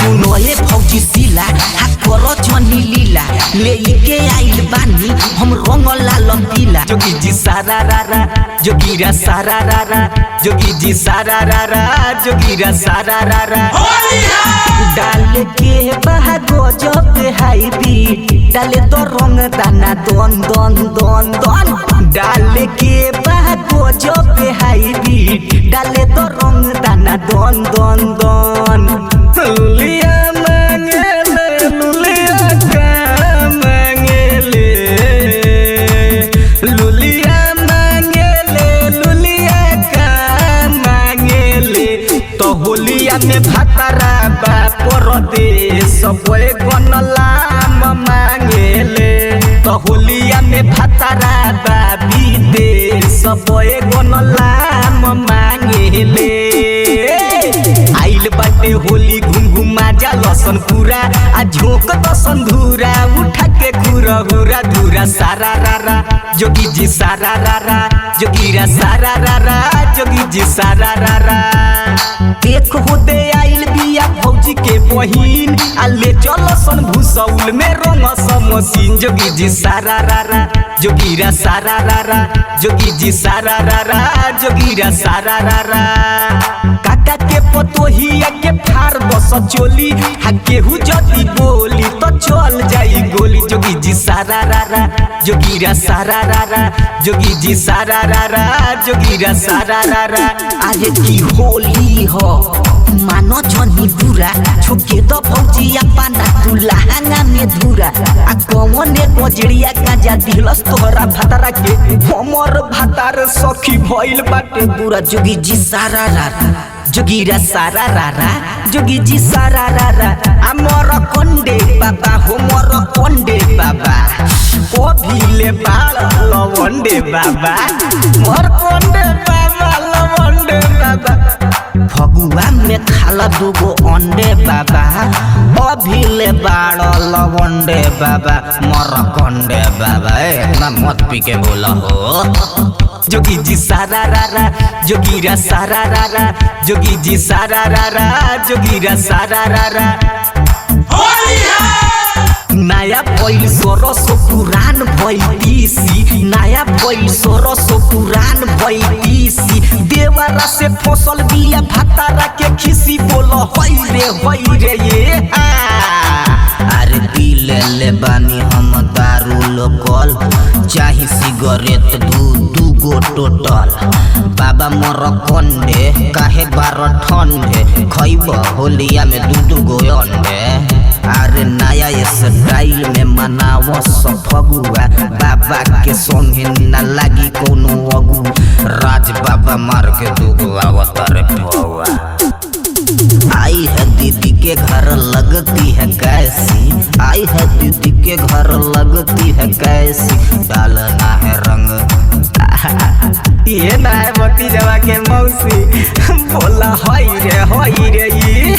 सुनो ये फौजी सिला हाथ करो जनी लीला ले के आइल बानी हम रंग लाल पीला जोगी जी सारा रारा जोगीरा सारा रारा जोगी जी सारा रारा जोगीरा सारा रारा डाल के बहा गजब हाई बीट डाले तो रंग दाना दोन दोन दोन दोन डाल के बहा गजब हाई बीट डाले तो रंग दाना दोन दोन दोन लुलिया मांगेले लुलिया का मांगेले लुलिया मांगेले लुलिया का मांगेले तो होलिया में भातारा बा परदेश सबे गनलाम मांगेले तो होलिया में भातारा बा विदेश सबे गनलाम मांगेले आइल बाटे होली घुमघुमा जा लसन पूरा आ झोंक दसन धूरा उठा के घूरा घूरा धूरा सारा रारा जोगी जी सारा रारा जोगीरा सारा रारा जोगी जी सारा रारा देख होते आइल बिया फौजी के बहिन आ ले चलसन भूसौल में रंग समसीन जोगी जी सारा रारा जोगीरा सारा रारा जोगी जी सारा रारा जोगीरा सारा रारा काका के पतोहिया के फार बस चोली हा केहू जदी बोली तो चल जाई गोली जोगी जी सारा रारा जोगीरा सारा रारा जोगी जी सारा रारा जोगीरा सारा रारा आज की होली हो मानो जनी बुरा छोके तो फौजिया पाना तू लहंगा में धूरा आ कौने गजड़िया काजा दिलस तोहरा भातारा के हमर भातार सखी भइल बाटे पूरा जोगी जी सारा रारा जोगीरा सारा रारा जोगी जी सारा रारा अमर कंडे बाबा हो मोर कंडे बाबा ओ भीले बाल लवंडे बाबा मोर कंडे बाबा लवंडे बाबा फगुआ में खाला दुगो अंडे बाबा अभिले बाड़ लवंडे बाबा मोर कंडे बाबा इतना मत पी के बोला हो जोगी जी सारा रारा जोगीरा सारा रारा जोगी जी सारा रारा जोगीरा सारा रारा नया भइल सरसो पुरान भइल तीसी नया भइल सरसो पुरान भइल तीसी देवरा से फसल बिया भातारा के खिसी बोल होई रे ये अरे पी ले बानी हम दारू लोकल चाही सिगरेट दू गो टोटल बाबा मोर कंडे काहे बार ठंडे खइब होलिया में दू गो अंडे अरे नया स्टाइल में मनाव सब फगुआ बाबा के संगे न लागी कोनो अगु राज बाबा मार के दुगो अवतार पौआ आई है दीदी के घर लगती है कैसी आई है दीदी के घर लगती है कैसी डालना है रंग ये ना है मोती जवा के मौसी बोला होई रे ये